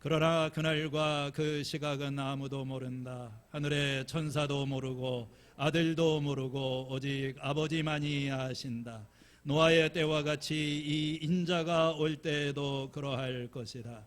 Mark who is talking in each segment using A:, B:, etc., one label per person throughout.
A: 그러나 그날과 그 시각은 아무도 모른다. 하늘의 천사도 모르고 아들도 모르고 오직 아버지만이 아신다. 노아의 때와 같이 이 인자가 올 때에도 그러할 것이다.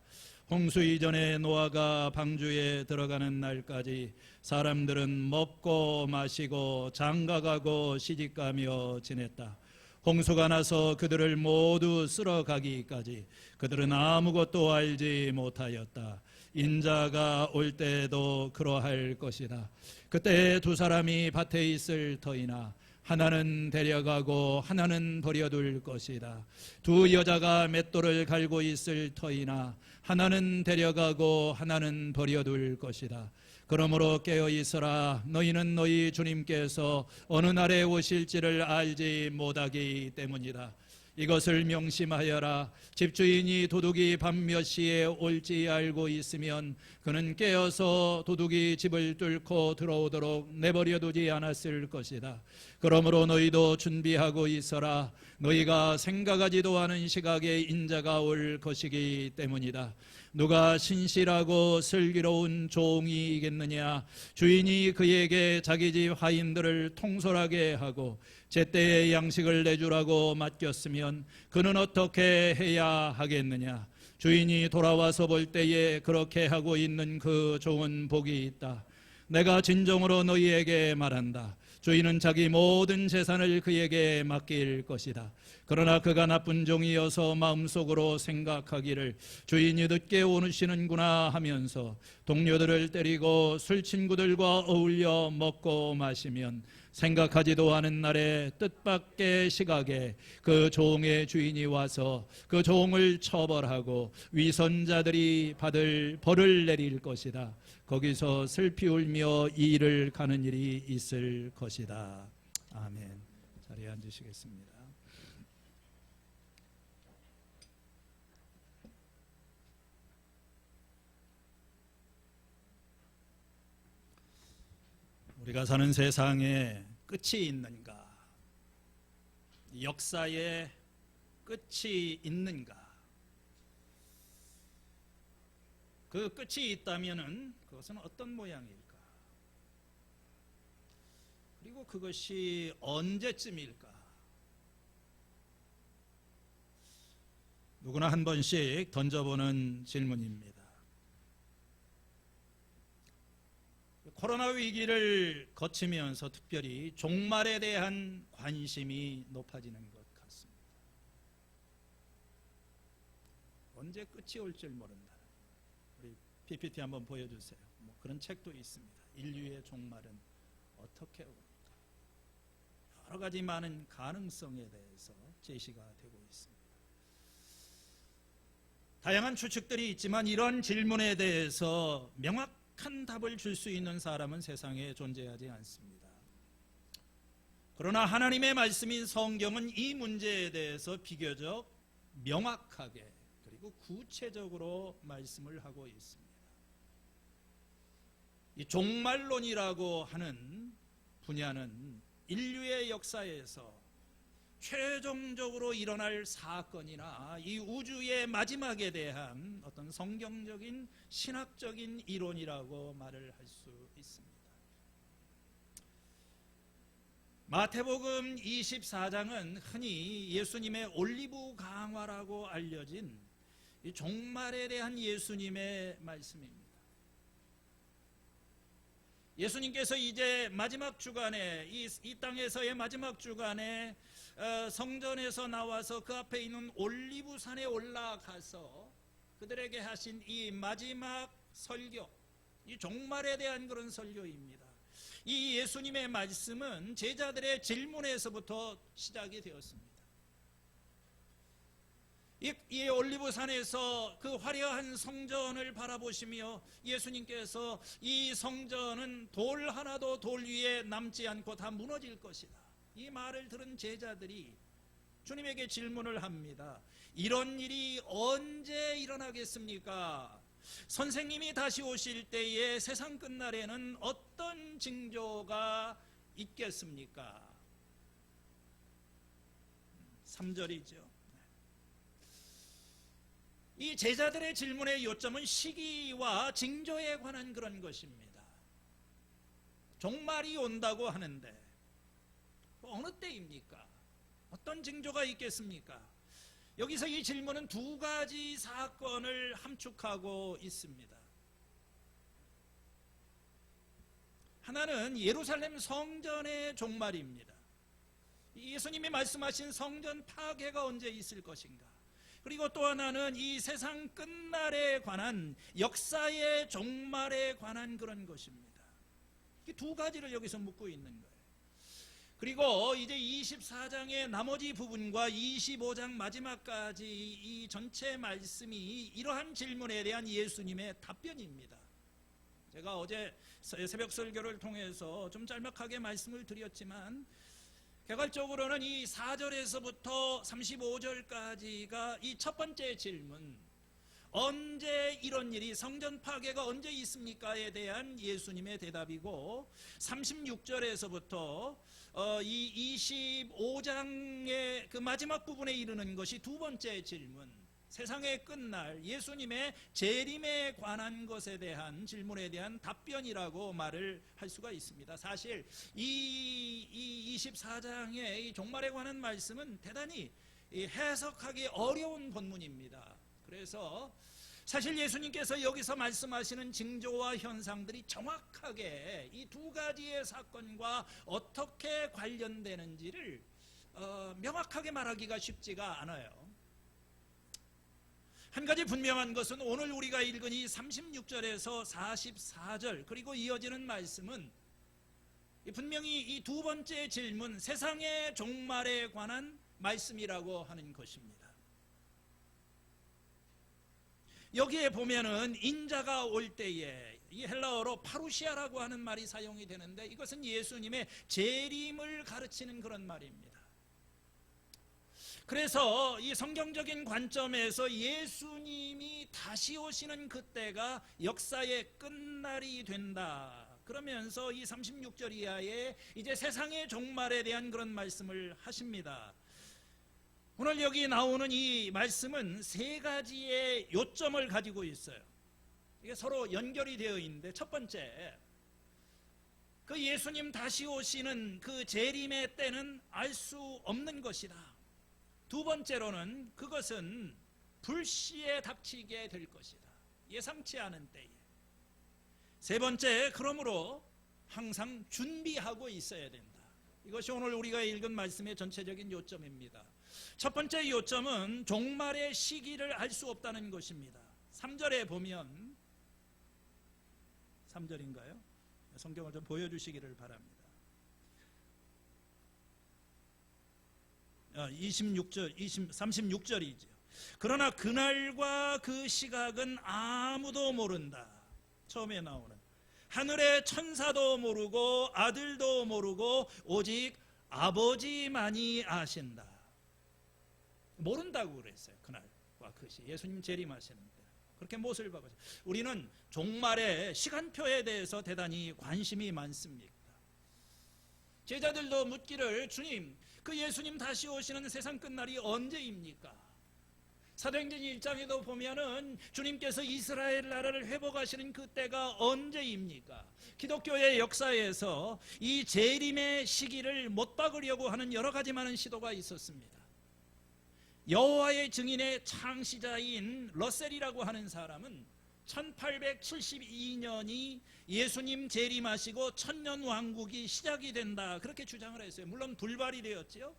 A: 홍수 이전에 노아가 방주에 들어가는 날까지 사람들은 먹고 마시고 장가가고 시집가며 지냈다. 홍수가 나서 그들을 모두 쓸어가기까지 그들은 아무것도 알지 못하였다. 인자가 올 때에도 그러할 것이다. 그때 두 사람이 밭에 있을 터이나 하나는 데려가고 하나는 버려둘 것이다. 두 여자가 맷돌을 갈고 있을 터이나 하나는 데려가고 하나는 버려둘 것이다. 그러므로 깨어 있어라. 너희는 너희 주님께서 어느 날에 오실지를 알지 못하기 때문이다. 이것을 명심하여라. 집주인이 도둑이 밤 몇 시에 올지 알고 있으면 그는 깨어서 도둑이 집을 뚫고 들어오도록 내버려 두지 않았을 것이다. 그러므로 너희도 준비하고 있어라. 너희가 생각하지도 않은 시각에 인자가 올 것이기 때문이다. 누가 신실하고 슬기로운 종이겠느냐? 주인이 그에게 자기 집 하인들을 통솔하게 하고 제때에 양식을 내주라고 맡겼으면 그는 어떻게 해야 하겠느냐? 주인이 돌아와서 볼 때에 그렇게 하고 있는 그 종은 복이 있다. 내가 진정으로 너희에게 말한다. 주인은 자기 모든 재산을 그에게 맡길 것이다. 그러나 그가 나쁜 종이어서 마음속으로 생각하기를 주인이 늦게 오시는구나 하면서 동료들을 때리고 술친구들과 어울려 먹고 마시면 생각하지도 않은 날에 뜻밖의 시각에 그 종의 주인이 와서 그 종을 처벌하고 위선자들이 받을 벌을 내릴 것이다. 거기서 슬피 울며 이를 가는 일이 있을 것이다. 아멘. 자리에 앉으시겠습니다. 우리가 사는 세상에 끝이 있는가? 역사에 끝이 있는가? 그 끝이 있다면은 그것은 어떤 모양일까? 그리고 그것이 언제쯤일까? 누구나 한 번씩 던져보는 질문입니다. 코로나 위기를 거치면서 특별히 종말에 대한 관심이 높아지는 것 같습니다. 언제 끝이 올 줄 모른다. 우리 PPT 한번 보여주세요. 그런 책도 있습니다. 인류의 종말은 어떻게 올까? 여러 가지 많은 가능성에 대해서 제시가 되고 있습니다. 다양한 추측들이 있지만 이런 질문에 대해서 명확한 답을 줄 수 있는 사람은 세상에 존재하지 않습니다. 그러나 하나님의 말씀인 성경은 이 문제에 대해서 비교적 명확하게 그리고 구체적으로 말씀을 하고 있습니다. 이 종말론이라고 하는 분야는 인류의 역사에서 최종적으로 일어날 사건이나 이 우주의 마지막에 대한 어떤 성경적인 신학적인 이론이라고 말을 할 수 있습니다. 마태복음 24장은 흔히 예수님의 올리브 강화라고 알려진 이 종말에 대한 예수님의 말씀입니다. 예수님께서 이제 마지막 주간에 이 땅에서의 마지막 주간에 성전에서 나와서 그 앞에 있는 올리브산에 올라가서 그들에게 하신 이 마지막 설교, 이 종말에 대한 그런 설교입니다. 이 예수님의 말씀은 제자들의 질문에서부터 시작이 되었습니다. 이 올리브산에서 그 화려한 성전을 바라보시며 예수님께서 이 성전은 돌 하나도 돌 위에 남지 않고 다 무너질 것이다. 이 말을 들은 제자들이 주님에게 질문을 합니다. 이런 일이 언제 일어나겠습니까? 선생님이 다시 오실 때에 세상 끝날에는 어떤 징조가 있겠습니까? 3절이죠. 이 제자들의 질문의 요점은 시기와 징조에 관한 그런 것입니다. 종말이 온다고 하는데 어느 때입니까? 어떤 징조가 있겠습니까? 여기서 이 질문은 두 가지 사건을 함축하고 있습니다. 하나는 예루살렘 성전의 종말입니다. 예수님이 말씀하신 성전 파괴가 언제 있을 것인가? 그리고 또 하나는 이 세상 끝날에 관한 역사의 종말에 관한 그런 것입니다. 이 두 가지를 여기서 묻고 있는 거예요. 그리고 이제 24장의 나머지 부분과 25장 마지막까지 이 전체 말씀이 이러한 질문에 대한 예수님의 답변입니다. 제가 어제 새벽 설교를 통해서 좀 짤막하게 말씀을 드렸지만 개괄적으로는 이 4절에서부터 35절까지가 이 첫 번째 질문, 언제 이런 일이, 성전 파괴가 언제 있습니까에 대한 예수님의 대답이고, 36절에서부터 이 25장의 그 마지막 부분에 이르는 것이 두 번째 질문, 세상의 끝날 예수님의 재림에 관한 것에 대한 질문에 대한 답변이라고 말을 할 수가 있습니다. 사실 이 24장의 이 종말에 관한 말씀은 대단히 해석하기 어려운 본문입니다. 그래서 사실 예수님께서 여기서 말씀하시는 징조와 현상들이 정확하게 이 두 가지의 사건과 어떻게 관련되는지를 명확하게 말하기가 쉽지가 않아요. 한 가지 분명한 것은 오늘 우리가 읽은 이 36절에서 44절 그리고 이어지는 말씀은 분명히 이 두 번째 질문, 세상의 종말에 관한 말씀이라고 하는 것입니다. 여기에 보면은 인자가 올 때에 이 헬라어로 파루시아라고 하는 말이 사용이 되는데 이것은 예수님의 재림을 가르치는 그런 말입니다. 그래서 이 성경적인 관점에서 예수님이 다시 오시는 그때가 역사의 끝날이 된다. 그러면서 이 36절 이하에 이제 세상의 종말에 대한 그런 말씀을 하십니다. 오늘 여기 나오는 이 말씀은 세 가지의 요점을 가지고 있어요. 이게 서로 연결이 되어 있는데, 첫 번째, 그 예수님 다시 오시는 그 재림의 때는 알 수 없는 것이다. 두 번째로는 그것은 불시에 닥치게 될 것이다. 예상치 않은 때에. 세 번째, 그러므로 항상 준비하고 있어야 된다. 이것이 오늘 우리가 읽은 말씀의 전체적인 요점입니다. 첫 번째 요점은 종말의 시기를 알 수 없다는 것입니다. 3절에 보면, 3절인가요? 성경을 좀 보여주시기를 바랍니다. 36절이죠. 그러나 그날과 그 시각은 아무도 모른다. 처음에 나오는 하늘의 천사도 모르고 아들도 모르고 오직 아버지만이 아신다. 모른다고 그랬어요. 그날과 그 시, 예수님 재림하시는데 그렇게 못을 박으세요. 우리는 종말의 시간표에 대해서 대단히 관심이 많습니다. 제자들도 묻기를, 주님, 그 예수님 다시 오시는 세상 끝날이 언제입니까? 사도행전 1장에도 보면은 주님께서 이스라엘 나라를 회복하시는 그때가 언제입니까? 기독교의 역사에서 이 재림의 시기를 못 박으려고 하는 여러 가지 많은 시도가 있었습니다. 여호와의 증인의 창시자인 러셀이라고 하는 사람은 1872년이 예수님 재림하시고 천년왕국이 시작이 된다, 그렇게 주장을 했어요. 물론 불발이 되었지요.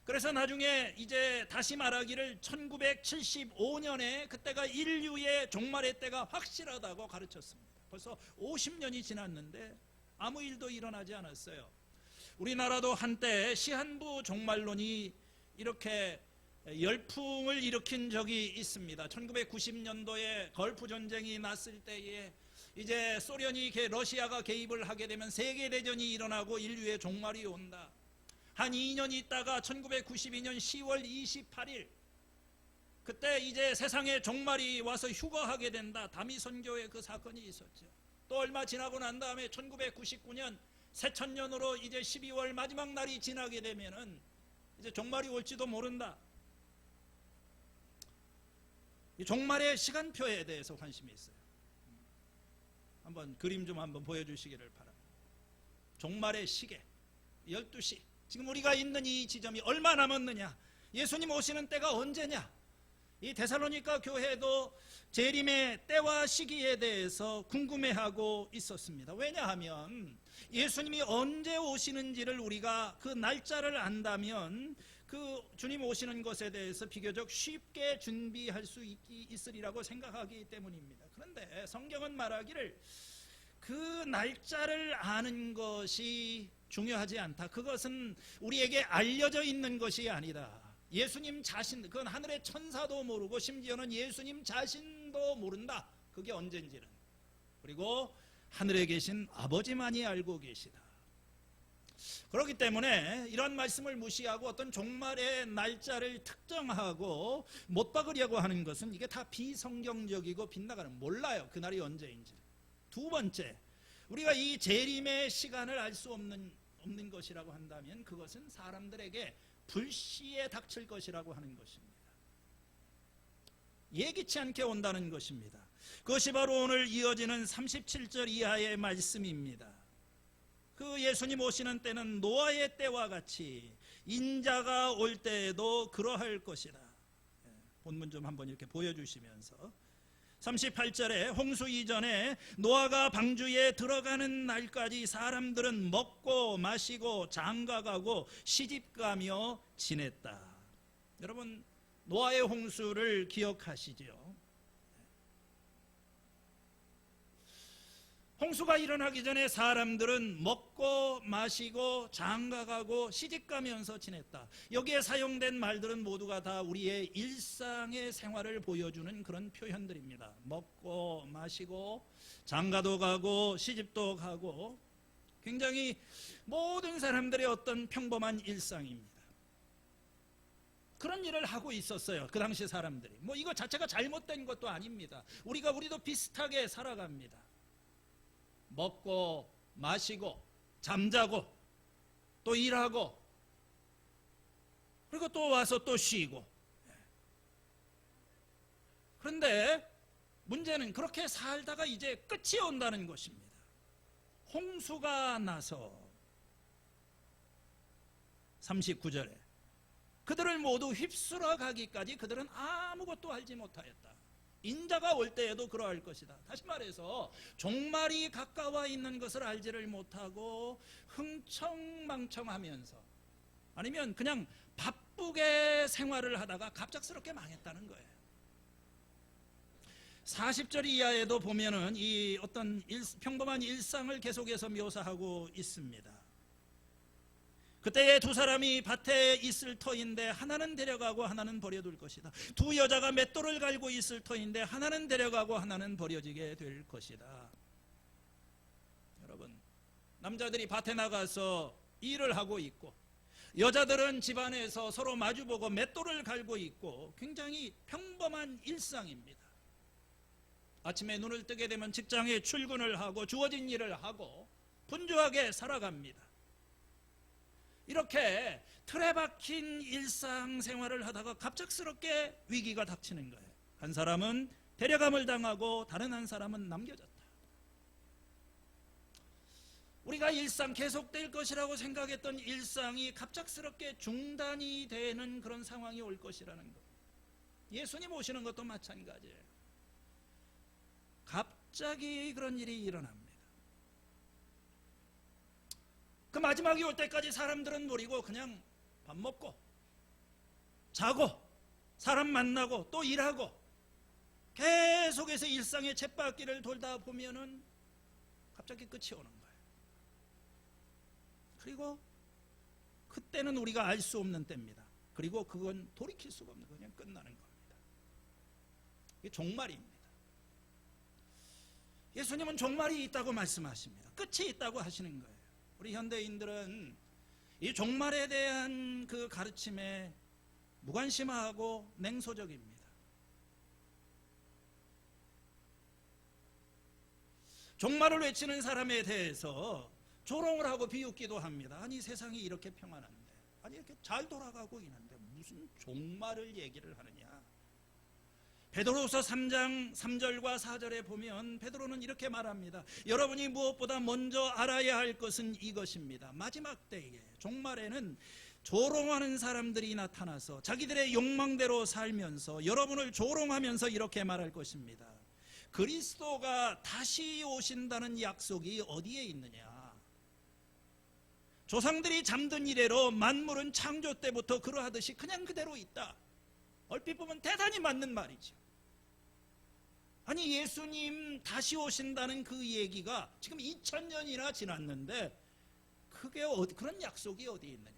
A: 그래서 나중에 이제 다시 말하기를 1975년에 그때가 인류의 종말의 때가 확실하다고 가르쳤습니다. 벌써 50년이 지났는데 아무 일도 일어나지 않았어요. 우리나라도 한때 시한부 종말론이 이렇게 열풍을 일으킨 적이 있습니다. 1990년도에 걸프 전쟁이 났을 때에 이제 소련이 러시아가 개입을 하게 되면 세계대전이 일어나고 인류의 종말이 온다. 한 2년 있다가 1992년 10월 28일 그때 이제 세상에 종말이 와서 휴거하게 된다. 다미선교의 그 사건이 있었죠. 또 얼마 지나고 난 다음에 1999년 새천년으로 이제 12월 마지막 날이 지나게 되면은 이제 종말이 올지도 모른다. 이 종말의 시간표에 대해서 관심이 있어요. 한번 그림 좀 한번 보여주시기를 바랍니다. 종말의 시계 12시, 지금 우리가 있는 이 지점이 얼마 남았느냐, 예수님 오시는 때가 언제냐. 이 데살로니가 교회도 재림의 때와 시기에 대해서 궁금해하고 있었습니다. 왜냐하면 예수님이 언제 오시는지를 우리가 그 날짜를 안다면 그 주님 오시는 것에 대해서 비교적 쉽게 준비할 수 있으리라고 생각하기 때문입니다. 그런데 성경은 말하기를 그 날짜를 아는 것이 중요하지 않다. 그것은 우리에게 알려져 있는 것이 아니다. 예수님 자신, 그건 하늘의 천사도 모르고 심지어는 예수님 자신도 모른다. 그게 언젠지는. 그리고 하늘에 계신 아버지만이 알고 계시다. 그렇기 때문에 이런 말씀을 무시하고 어떤 종말의 날짜를 특정하고 못 박으려고 하는 것은 이게 다 비성경적이고 빗나가는, 몰라요 그날이 언제인지. 두 번째, 우리가 이 재림의 시간을 알 수 없는 것이라고 한다면 그것은 사람들에게 불시에 닥칠 것이라고 하는 것입니다. 예기치 않게 온다는 것입니다. 그것이 바로 오늘 이어지는 37절 이하의 말씀입니다. 그 예수님 오시는 때는 노아의 때와 같이 인자가 올 때에도 그러할 것이다. 본문 좀 한번 이렇게 보여주시면서 38절에 홍수 이전에 노아가 방주에 들어가는 날까지 사람들은 먹고 마시고 장가가고 시집가며 지냈다. 여러분, 노아의 홍수를 기억하시죠? 홍수가 일어나기 전에 사람들은 먹고 마시고 장가가고 시집가면서 지냈다. 여기에 사용된 말들은 모두가 다 우리의 일상의 생활을 보여주는 그런 표현들입니다. 먹고 마시고 장가도 가고 시집도 가고, 굉장히 모든 사람들의 어떤 평범한 일상입니다. 그런 일을 하고 있었어요. 그 당시 사람들이. 뭐 이거 자체가 잘못된 것도 아닙니다. 우리도 비슷하게 살아갑니다. 먹고 마시고 잠자고 또 일하고 그리고 또 와서 또 쉬고. 그런데 문제는 그렇게 살다가 이제 끝이 온다는 것입니다. 홍수가 나서 39절에 그들을 모두 휩쓸어 가기까지 그들은 아무것도 알지 못하였다. 인자가 올 때에도 그러할 것이다. 다시 말해서 종말이 가까워 있는 것을 알지를 못하고 흥청망청하면서, 아니면 그냥 바쁘게 생활을 하다가 갑작스럽게 망했다는 거예요. 40절 이하에도 보면은 이 어떤 평범한 일상을 계속해서 묘사하고 있습니다. 그때에 두 사람이 밭에 있을 터인데 하나는 데려가고 하나는 버려둘 것이다. 두 여자가 맷돌을 갈고 있을 터인데 하나는 데려가고 하나는 버려지게 될 것이다. 여러분, 남자들이 밭에 나가서 일을 하고 있고 여자들은 집안에서 서로 마주보고 맷돌을 갈고 있고, 굉장히 평범한 일상입니다. 아침에 눈을 뜨게 되면 직장에 출근을 하고 주어진 일을 하고 분주하게 살아갑니다. 이렇게 틀에 박힌 일상생활을 하다가 갑작스럽게 위기가 닥치는 거예요. 한 사람은 데려감을 당하고 다른 한 사람은 남겨졌다. 우리가 일상 계속될 것이라고 생각했던 일상이 갑작스럽게 중단이 되는 그런 상황이 올 것이라는 것. 예수님 오시는 것도 마찬가지예요. 갑자기 그런 일이 일어납니다. 그 마지막이 올 때까지 사람들은 노리고 그냥 밥 먹고 자고 사람 만나고 또 일하고 계속해서 일상의 쳇바퀴를 돌다 보면은 갑자기 끝이 오는 거예요. 그리고 그때는 우리가 알 수 없는 때입니다. 그리고 그건 돌이킬 수가 없는, 그냥 끝나는 겁니다. 이게 종말입니다. 예수님은 종말이 있다고 말씀하십니다. 끝이 있다고 하시는 거예요. 우리 현대인들은 이 종말에 대한 그 가르침에 무관심하고 냉소적입니다. 종말을 외치는 사람에 대해서 조롱을 하고 비웃기도 합니다. 아니, 세상이 이렇게 평안한데, 아니 이렇게 잘 돌아가고 있는데 무슨 종말을 얘기를 하느냐. 베드로후서 3장 3절과 4절에 보면 베드로는 이렇게 말합니다. 여러분이 무엇보다 먼저 알아야 할 것은 이것입니다. 마지막 때에 종말에는 조롱하는 사람들이 나타나서 자기들의 욕망대로 살면서 여러분을 조롱하면서 이렇게 말할 것입니다. 그리스도가 다시 오신다는 약속이 어디에 있느냐? 조상들이 잠든 이래로 만물은 창조 때부터 그러하듯이 그냥 그대로 있다. 얼핏 보면 대단히 맞는 말이죠. 아니, 예수님 다시 오신다는 그 얘기가 지금 2000년이나 지났는데 그게 그런 약속이 어디 있느냐?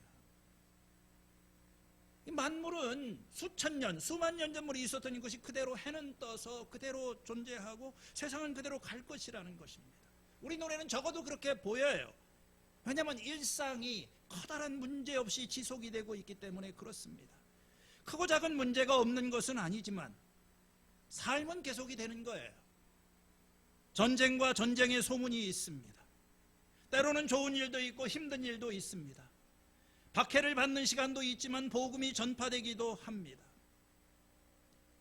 A: 이 만물은 수천 년, 수만 년 전부터 있었던 것이 그대로 해는 떠서 그대로 존재하고 세상은 그대로 갈 것이라는 것입니다. 우리 노래는 적어도 그렇게 보여요. 왜냐하면 일상이 커다란 문제 없이 지속이 되고 있기 때문에 그렇습니다. 크고 작은 문제가 없는 것은 아니지만 삶은 계속이 되는 거예요. 전쟁과 전쟁의 소문이 있습니다. 때로는 좋은 일도 있고 힘든 일도 있습니다. 박해를 받는 시간도 있지만 복음이 전파되기도 합니다.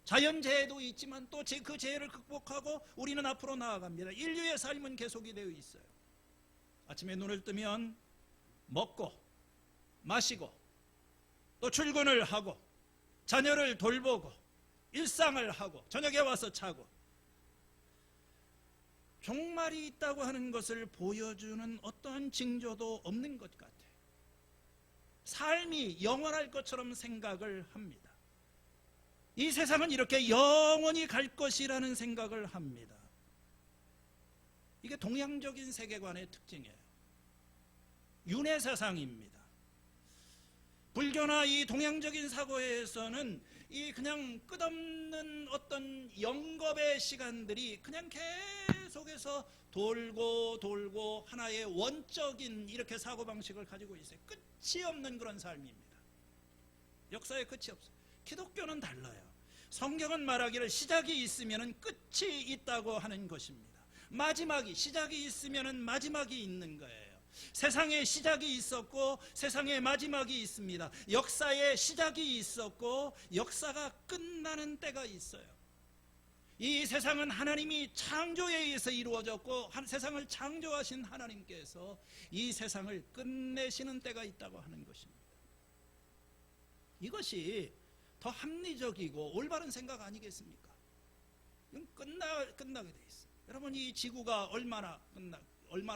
A: 자연재해도 있지만 또 그 재해를 극복하고 우리는 앞으로 나아갑니다. 인류의 삶은 계속이 되어 있어요. 아침에 눈을 뜨면 먹고 마시고 또 출근을 하고 자녀를 돌보고 일상을 하고 저녁에 와서 자고, 종말이 있다고 하는 것을 보여주는 어떠한 징조도 없는 것 같아요. 삶이 영원할 것처럼 생각을 합니다. 이 세상은 이렇게 영원히 갈 것이라는 생각을 합니다. 이게 동양적인 세계관의 특징이에요. 윤회사상입니다. 불교나 이 동양적인 사고에서는 이 그냥 끝없는 어떤 영겁의 시간들이 그냥 계속해서 돌고 하나의 원적인 이렇게 사고방식을 가지고 있어요. 끝이 없는 그런 삶입니다. 역사에 끝이 없어요. 기독교는 달라요. 성경은 말하기를 시작이 있으면 끝이 있다고 하는 것입니다. 마지막이, 시작이 있으면 마지막이 있는 거예요. 세상에 시작이 있었고 세상에 마지막이 있습니다. 역사에 시작이 있었고 역사가 끝나는 때가 있어요. 이 세상은 하나님이 창조에 의해서 이루어졌고 세상을 창조하신 하나님께서 이 세상을 끝내시는 때가 있다고 하는 것입니다. 이것이 더 합리적이고 올바른 생각 아니겠습니까? 이건 끝나게 돼 있어요. 여러분, 이 지구가 얼마나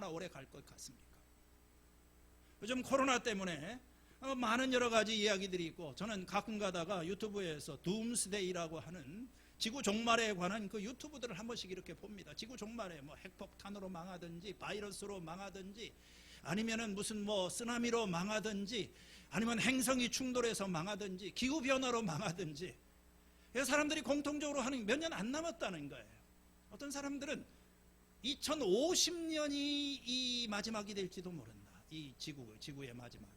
A: 오래 갈 것 같습니까? 요즘 코로나 때문에 많은 여러 가지 이야기들이 있고, 저는 가끔 가다가 유튜브에서 둠스데이라고 하는 지구 종말에 관한 그 유튜브들을 한 번씩 이렇게 봅니다. 지구 종말에 뭐 핵폭탄으로 망하든지 바이러스로 망하든지 아니면은 무슨 뭐 쓰나미로 망하든지 아니면 행성이 충돌해서 망하든지 기후변화로 망하든지, 사람들이 공통적으로 하는 몇 년 안 남았다는 거예요. 어떤 사람들은 2050년이 이 마지막이 될지도 모른다. 이 지구의 마지막이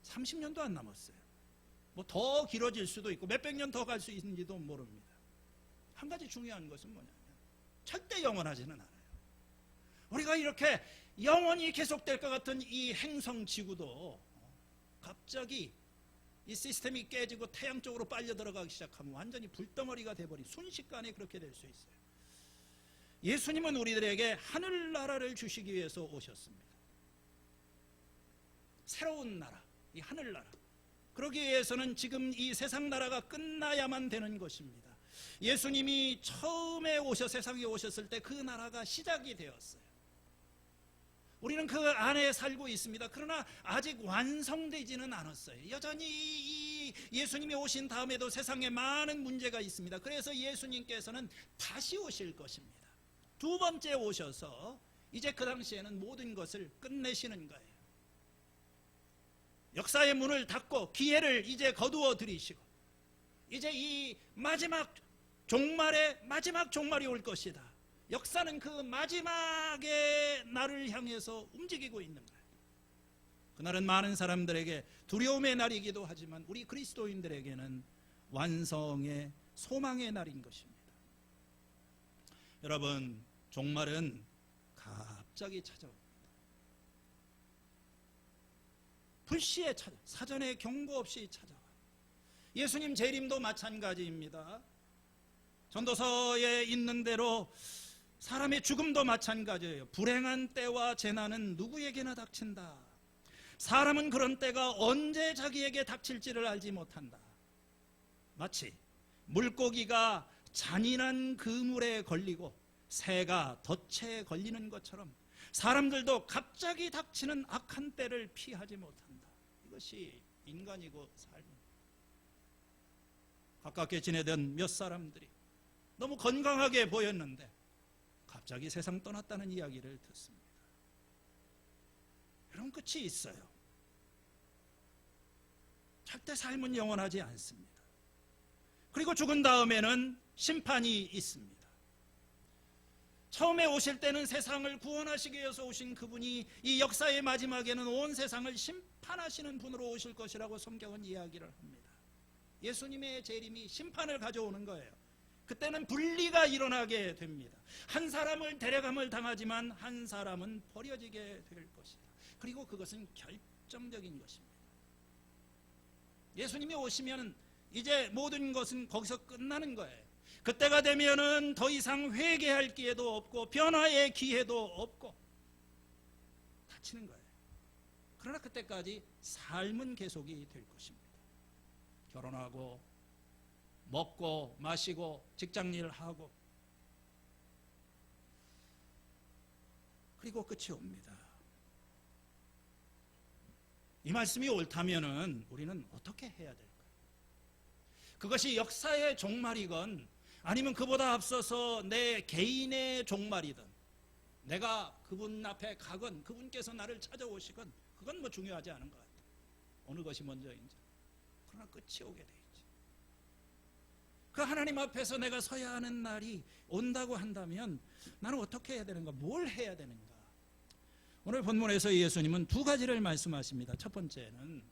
A: 30년도 안 남았어요. 뭐 더 길어질 수도 있고 몇백 년 더 갈 수 있는지도 모릅니다. 한 가지 중요한 것은 뭐냐면 절대 영원하지는 않아요. 우리가 이렇게 영원히 계속될 것 같은 이 행성 지구도 갑자기 이 시스템이 깨지고 태양 쪽으로 빨려 들어가기 시작하면 완전히 불덩어리가 돼버린, 순식간에 그렇게 될 수 있어요. 예수님은 우리들에게 하늘나라를 주시기 위해서 오셨습니다. 새로운 나라, 이 하늘나라. 그러기 위해서는 지금 이 세상 나라가 끝나야만 되는 것입니다. 예수님이 처음에 세상에 오셨을 때 그 나라가 시작이 되었어요. 우리는 그 안에 살고 있습니다. 그러나 아직 완성되지는 않았어요. 여전히 이 예수님이 오신 다음에도 세상에 많은 문제가 있습니다. 그래서 예수님께서는 다시 오실 것입니다. 두 번째 오셔서 이제 그 당시에는 모든 것을 끝내시는 거예요. 역사의 문을 닫고 기회를 이제 거두어 들이시고 이제 이 마지막 종말이 올 것이다. 역사는 그 마지막의 날을 향해서 움직이고 있는 거예요. 그날은 많은 사람들에게 두려움의 날이기도 하지만 우리 그리스도인들에게는 완성의 소망의 날인 것입니다. 여러분, 종말은 갑자기 찾아옵니다. 불시에 사전에 경고 없이 찾아와요. 예수님 재림도 마찬가지입니다. 전도서에 있는 대로 사람의 죽음도 마찬가지예요. 불행한 때와 재난은 누구에게나 닥친다. 사람은 그런 때가 언제 자기에게 닥칠지를 알지 못한다. 마치 물고기가 잔인한 그물에 걸리고 새가 덫에 걸리는 것처럼 사람들도 갑자기 닥치는 악한 때를 피하지 못한다. 이것이 인간이고 삶입니다. 가깝게 지내던 몇 사람들이 너무 건강하게 보였는데 갑자기 세상 떠났다는 이야기를 듣습니다. 이런 끝이 있어요. 절대 삶은 영원하지 않습니다. 그리고 죽은 다음에는 심판이 있습니다. 처음에 오실 때는 세상을 구원하시기 위해서 오신 그분이 이 역사의 마지막에는 온 세상을 심판하시는 분으로 오실 것이라고 성경은 이야기를 합니다. 예수님의 재림이 심판을 가져오는 거예요. 그때는 분리가 일어나게 됩니다. 한 사람을 데려감을 당하지만 한 사람은 버려지게 될 것이다. 그리고 그것은 결정적인 것입니다. 예수님이 오시면 이제 모든 것은 거기서 끝나는 거예요. 그때가 되면은 더 이상 회개할 기회도 없고 변화의 기회도 없고 닫히는 거예요. 그러나 그때까지 삶은 계속이 될 것입니다. 결혼하고 먹고 마시고 직장일 하고 그리고 끝이 옵니다. 이 말씀이 옳다면은 우리는 어떻게 해야 될까요? 그것이 역사의 종말이건 아니면 그보다 앞서서 내 개인의 종말이든 내가 그분 앞에 가건 그분께서 나를 찾아오시건 그건 뭐 중요하지 않은 것 같아요. 어느 것이 먼저인지. 그러나 끝이 오게 돼 있지. 그 하나님 앞에서 내가 서야 하는 날이 온다고 한다면 나는 어떻게 해야 되는가? 뭘 해야 되는가? 오늘 본문에서 예수님은 두 가지를 말씀하십니다. 첫 번째는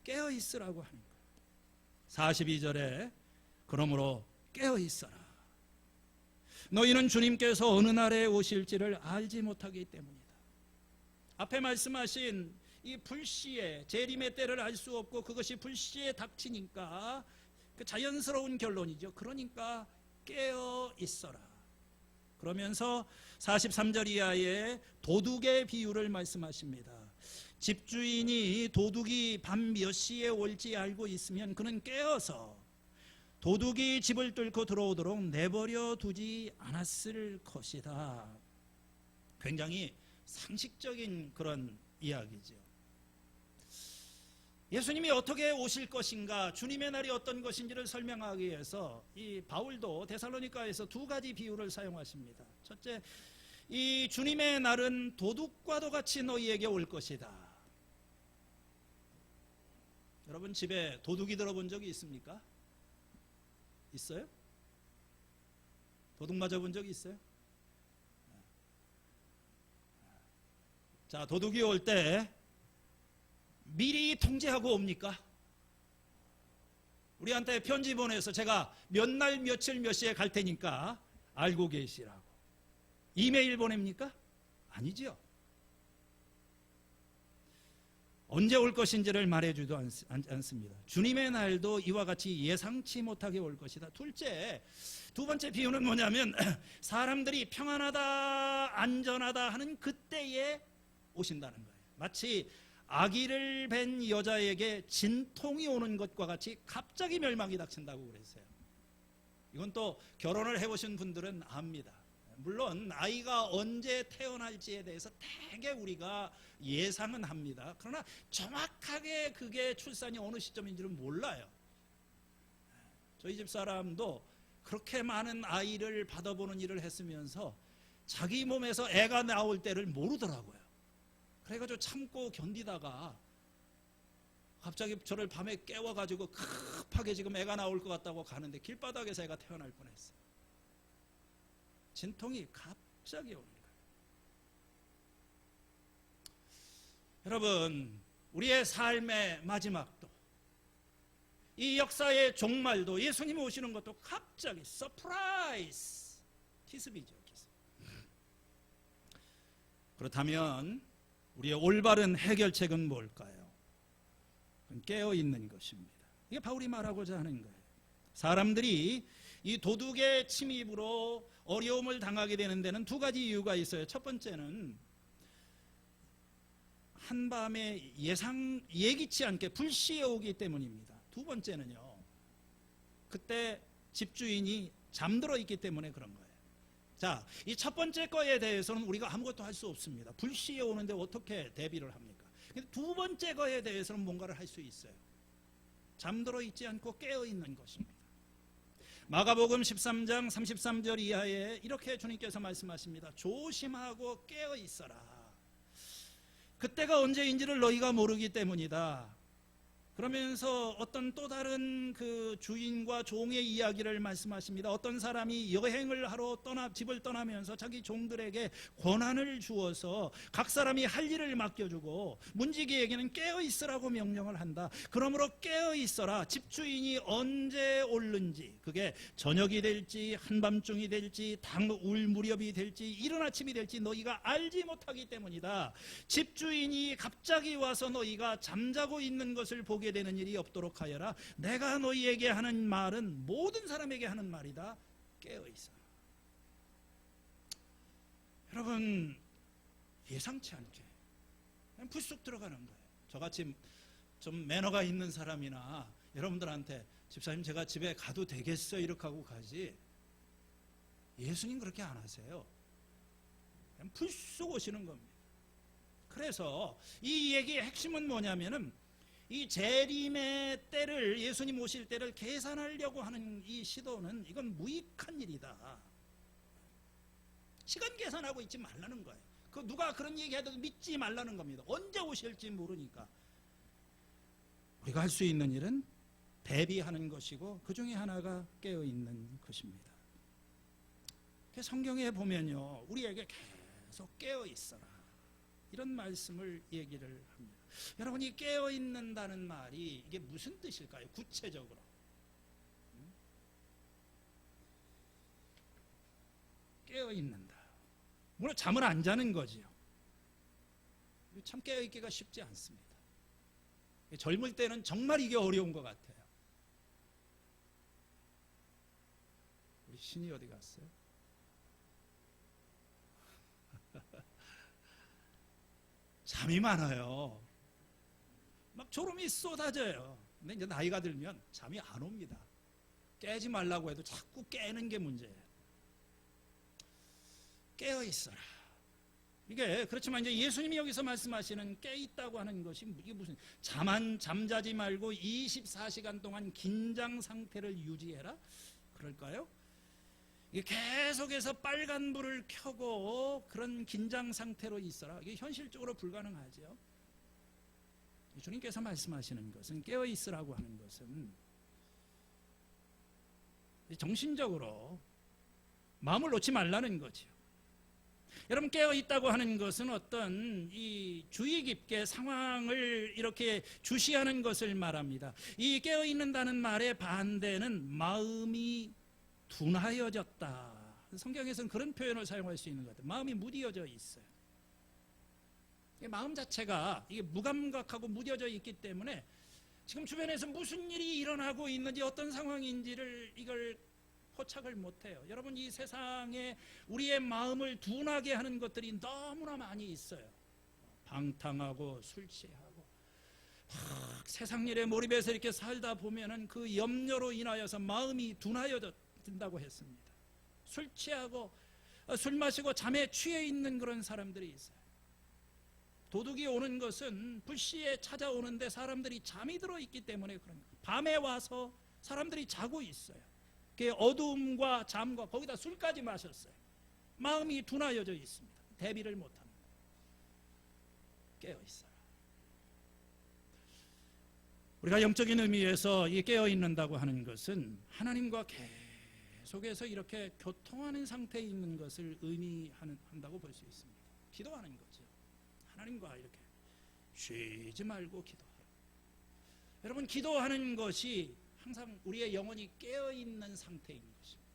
A: 깨어 있으라고 하는 거예요. 42절에 그러므로 깨어 있어라. 너희는 주님께서 어느 날에 오실지를 알지 못하기 때문이다. 앞에 말씀하신 이 불시에 재림의 때를 알 수 없고 그것이 불시에 닥치니까 그 자연스러운 결론이죠. 그러니까 깨어 있어라. 그러면서 43절 이하에 도둑의 비유를 말씀하십니다. 집주인이 도둑이 밤 몇 시에 올지 알고 있으면 그는 깨어서 도둑이 집을 뚫고 들어오도록 내버려 두지 않았을 것이다. 굉장히 상식적인 그런 이야기죠. 예수님이 어떻게 오실 것인가, 주님의 날이 어떤 것인지를 설명하기 위해서 이 바울도 데살로니가에서 두 가지 비유를 사용하십니다. 첫째, 이 주님의 날은 도둑과도 같이 너희에게 올 것이다. 여러분 집에 도둑이 들어본 적이 있습니까? 있어요? 도둑 맞아본 적이 있어요? 자, 도둑이 올 때 미리 통제하고 옵니까? 우리한테 편지 보내서 제가 몇 날 며칠 몇 시에 갈 테니까 알고 계시라고 이메일 보냅니까? 아니죠. 언제 올 것인지를 말해주도 않습니다. 주님의 날도 이와 같이 예상치 못하게 올 것이다. 둘째, 두 번째 비유는 뭐냐면 사람들이 평안하다 안전하다 하는 그때에 오신다는 거예요. 마치 아기를 뵌 여자에게 진통이 오는 것과 같이 갑자기 멸망이 닥친다고 그랬어요. 이건 또 결혼을 해보신 분들은 압니다. 물론 아이가 언제 태어날지에 대해서 대개 우리가 예상은 합니다. 그러나 정확하게 그게 출산이 어느 시점인지는 몰라요. 저희 집 사람도 그렇게 많은 아이를 받아보는 일을 했으면서 자기 몸에서 애가 나올 때를 모르더라고요. 그래가지고 참고 견디다가 갑자기 저를 밤에 깨워가지고 급하게 지금 애가 나올 것 같다고 가는데 길바닥에서 애가 태어날 뻔했어요. 진통이 갑자기 오는 거예요. 여러분, 우리의 삶의 마지막도 이 역사의 종말도 예수님이 오시는 것도 갑자기 서프라이즈 기습이죠. 기습. 그렇다면 우리의 올바른 해결책은 뭘까요? 깨어있는 것입니다. 이게 바울이 말하고자 하는 거예요. 사람들이 이 도둑의 침입으로 어려움을 당하게 되는 데는 두 가지 이유가 있어요. 첫 번째는 한밤에 예기치 않게 불시에 오기 때문입니다. 두 번째는요, 그때 집주인이 잠들어 있기 때문에 그런 거예요. 자, 이 첫 번째 거에 대해서는 우리가 아무것도 할 수 없습니다. 불시에 오는데 어떻게 대비를 합니까? 근데 두 번째 거에 대해서는 뭔가를 할 수 있어요. 잠들어 있지 않고 깨어 있는 것입니다. 마가복음 13장 33절 이하에 이렇게 주님께서 말씀하십니다. 조심하고 깨어 있어라. 그때가 언제인지를 너희가 모르기 때문이다. 그러면서 어떤 또 다른 그 주인과 종의 이야기를 말씀하십니다. 어떤 사람이 여행을 하러 집을 떠나면서 자기 종들에게 권한을 주어서 각 사람이 할 일을 맡겨주고 문지기에게는 깨어 있으라고 명령을 한다. 그러므로 깨어 있어라. 집주인이 언제 올는지, 그게 저녁이 될지 한밤중이 될지 울 무렵이 될지 이른 아침이 될지 너희가 알지 못하기 때문이다. 집주인이 갑자기 와서 너희가 잠자고 있는 것을 보게 되는 일이 없도록 하여라. 내가 너희에게 하는 말은 모든 사람에게 하는 말이다. 깨어 있어라. 여러분, 예상치 않게 그냥 불쑥 들어가는 거예요. 저같이 좀 매너가 있는 사람이나 여러분들한테 집사님 제가 집에 가도 되겠어 이렇게 하고 가지, 예수님 그렇게 안 하세요. 그냥 불쑥 오시는 겁니다. 그래서 이 얘기의 핵심은 뭐냐면은 이 재림의 때를, 예수님 오실 때를 계산하려고 하는 이 시도는 이건 무익한 일이다. 시간 계산하고 있지 말라는 거예요. 그 누가 그런 얘기해도 믿지 말라는 겁니다. 언제 오실지 모르니까. 우리가 할 수 있는 일은 대비하는 것이고 그 중에 하나가 깨어있는 것입니다. 성경에 보면요, 우리에게 계속 깨어있어라 이런 말씀을 얘기를 합니다. 여러분이 깨어있는다는 말이 이게 무슨 뜻일까요? 구체적으로 깨어있는다, 물론 잠을 안 자는 거지요. 참 깨어있기가 쉽지 않습니다. 젊을 때는 정말 이게 어려운 것 같아요. 우리 신이 어디 갔어요? 잠이 많아요. 막 졸음이 쏟아져요. 근데 이제 나이가 들면 잠이 안 옵니다. 깨지 말라고 해도 자꾸 깨는 게 문제예요. 깨어 있어라. 이게 그렇지만 이제 예수님이 여기서 말씀하시는 깨 있다고 하는 것이 이게 무슨, 잠자지 말고 24시간 동안 긴장 상태를 유지해라? 그럴까요? 이게 계속해서 빨간 불을 켜고 그런 긴장 상태로 있어라. 이게 현실적으로 불가능하죠. 주님께서 말씀하시는 것은 깨어 있으라고 하는 것은 정신적으로 마음을 놓지 말라는 거죠. 여러분, 깨어 있다고 하는 것은 어떤 이 주의 깊게 상황을 이렇게 주시하는 것을 말합니다. 이 깨어 있는다는 말의 반대는 마음이 둔하여졌다. 성경에서는 그런 표현을 사용할 수 있는 것 같아요. 마음이 무디어져 있어요. 마음 자체가 이게 무감각하고 무뎌져 있기 때문에 지금 주변에서 무슨 일이 일어나고 있는지 어떤 상황인지를 이걸 포착을 못해요. 여러분, 이 세상에 우리의 마음을 둔하게 하는 것들이 너무나 많이 있어요. 방탕하고 술 취하고 세상 일에 몰입해서 이렇게 살다 보면은 그 염려로 인하여서 마음이 둔하여진다고 했습니다. 술 취하고 술 마시고 잠에 취해 있는 그런 사람들이 있어요. 도둑이 오는 것은 불시에 찾아오는데 사람들이 잠이 들어 있기 때문에 그런 거예요. 밤에 와서 사람들이 자고 있어요. 그 어두움과 잠과 거기다 술까지 마셨어요. 마음이 둔하여져 있습니다. 대비를 못합니다. 깨어 있어라. 우리가 영적인 의미에서 이 깨어 있는다고 하는 것은 하나님과 계속해서 이렇게 교통하는 상태에 있는 것을 의미한다고 볼 수 있습니다. 기도하는 거죠. 하나님과 이렇게 쉬지 말고 기도하라. 여러분, 기도하는 것이 항상 우리의 영혼이 깨어있는 상태인 것입니다.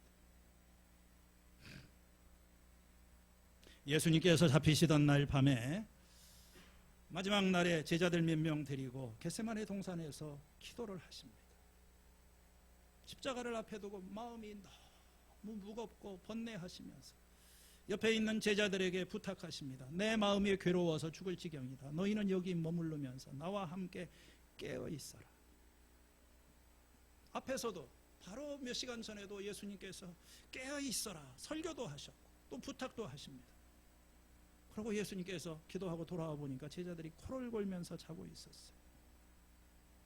A: 예수님께서 잡히시던 날 밤에 마지막 날에 제자들 몇 명 데리고 겟세마네 동산에서 기도를 하십니다. 십자가를 앞에 두고 마음이 너무 무겁고 번뇌하시면서 옆에 있는 제자들에게 부탁하십니다. 내 마음이 괴로워서 죽을 지경이다. 너희는 여기 머무르면서 나와 함께 깨어 있어라. 앞에서도 바로 몇 시간 전에도 예수님께서 깨어 있어라 설교도 하셨고 또 부탁도 하십니다. 그리고 예수님께서 기도하고 돌아와 보니까 제자들이 코를 골면서 자고 있었어요.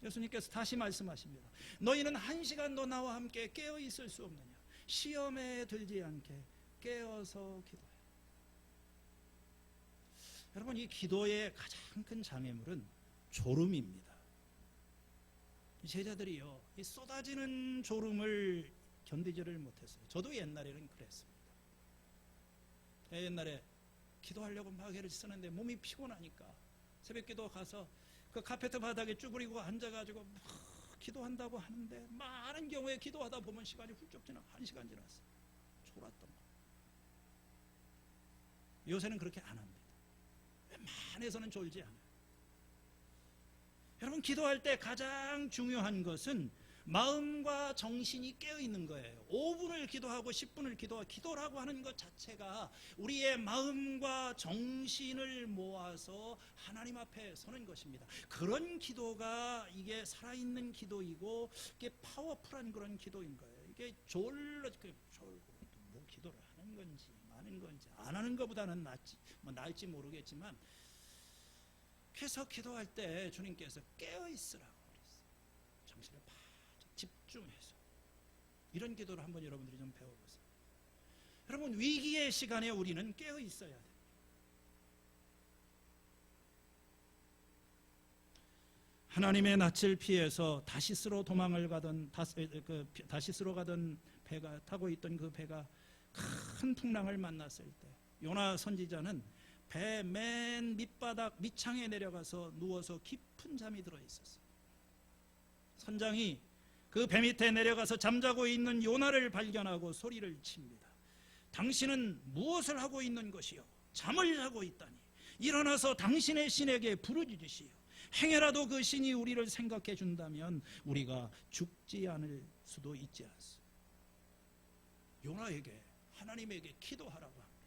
A: 예수님께서 다시 말씀하십니다. 너희는 1시간도 나와 함께 깨어 있을 수 없느냐? 시험에 들지 않게 깨어서 기도해. 여러분, 이 기도의 가장 큰 장애물은 졸음입니다. 제자들이요, 이 쏟아지는 졸음을 견디지를 못했어요. 저도 옛날에는 그랬습니다. 옛날에 기도하려고 막 애를 쓰는데 몸이 피곤하니까 새벽기도 가서 그 카페트 바닥에 쭈그리고 앉아가지고 막 기도한다고 하는데 많은 경우에 기도하다 보면 시간이 훌쩍 지나 1시간 지났어요. 졸았던 거. 요새는 그렇게 안 합니다. 웬만해서는 졸지 않아요. 여러분, 기도할 때 가장 중요한 것은 마음과 정신이 깨어있는 거예요. 5분을 기도하고 10분을 기도라고 하는 것 자체가 우리의 마음과 정신을 모아서 하나님 앞에 서는 것입니다. 그런 기도가 이게 살아있는 기도이고 이게 파워풀한 그런 기도인 거예요. 이게 졸고 뭐 기도를 하는 건지 마는 건지 안 하는 것보다는 나을지 모르겠지만, 그래서 기도할 때 주님께서 깨어있으라고 그랬어요. 정신을 바짝 집중해서. 이런 기도를 한번 여러분들이 좀 배워보세요. 여러분, 위기의 시간에 우리는 깨어있어야 돼요. 하나님의 낯을 피해서 다시스로 도망을 가던 다시스로 가던 배가 타고 있던 그 배가 큰 풍랑을 만났을 때 요나 선지자는 배 맨 밑바닥 밑창에 내려가서 누워서 깊은 잠이 들어 있었어요. 선장이 그 배 밑에 내려가서 잠자고 있는 요나를 발견하고 소리를 칩니다. 당신은 무엇을 하고 있는 것이요? 잠을 자고 있다니. 일어나서 당신의 신에게 부르짖으시오. 행여라도 그 신이 우리를 생각해 준다면 우리가 죽지 않을 수도 있지 않습니까? 요나에게, 하나님에게 기도하라고 합니다.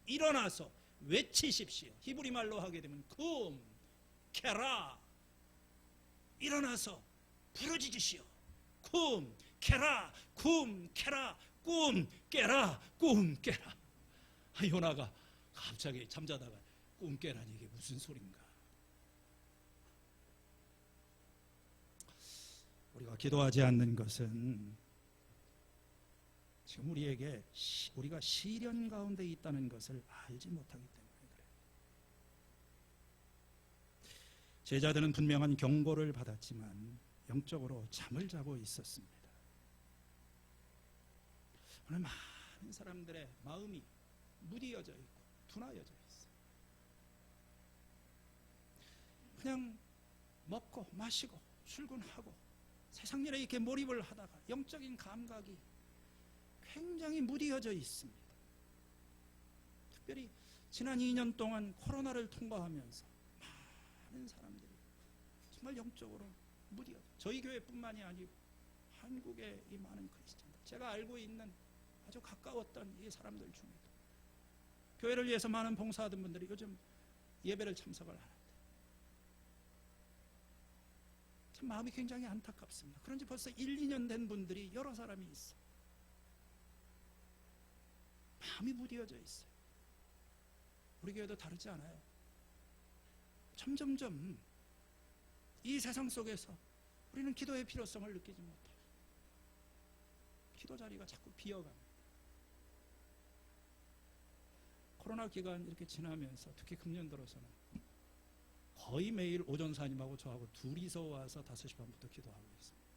A: 일어나서 외치십시오. 히브리 말로 하게 되면 쿰 케라. 일어나서 부르짖으시오. 쿰 케라, 쿰 케라, 꿈 깨라, 꿈 깨라. 요나가 갑자기 잠자다가 꿈 깨라니 이게 무슨 소린가? 우리가 기도하지 않는 것은 지금 우리가 시련 가운데 있다는 것을 알지 못하기 때문에 그래요. 제자들은 분명한 경고를 받았지만 영적으로 잠을 자고 있었습니다. 오늘 많은 사람들의 마음이 무디어져 있고 둔하여져 있어요. 그냥 먹고 마시고 출근하고 세상 일에 이렇게 몰입을 하다가 영적인 감각이 굉장히 무디어져 있습니다. 특별히 지난 2년 동안 코로나를 통과하면서 많은 사람들이 정말 영적으로 무디어져. 저희 교회뿐만이 아니고 한국의 이 많은 크리스찬들, 제가 알고 있는 아주 가까웠던 이 사람들 중에도 교회를 위해서 많은 봉사하던 분들이 요즘 예배를 참석을 안 한다. 참 마음이 굉장히 안타깝습니다. 그런지 벌써 1, 2년 된 분들이 여러 사람이 있어요. 마음이 무디어져 있어요. 우리 교회도 다르지 않아요. 점점점 이 세상 속에서 우리는 기도의 필요성을 느끼지 못해요. 기도 자리가 자꾸 비어갑니다. 코로나 기간 이렇게 지나면서 특히 금년 들어서는 거의 매일 오전사님하고 저하고 둘이서 와서 5시 반부터 기도하고 있습니다.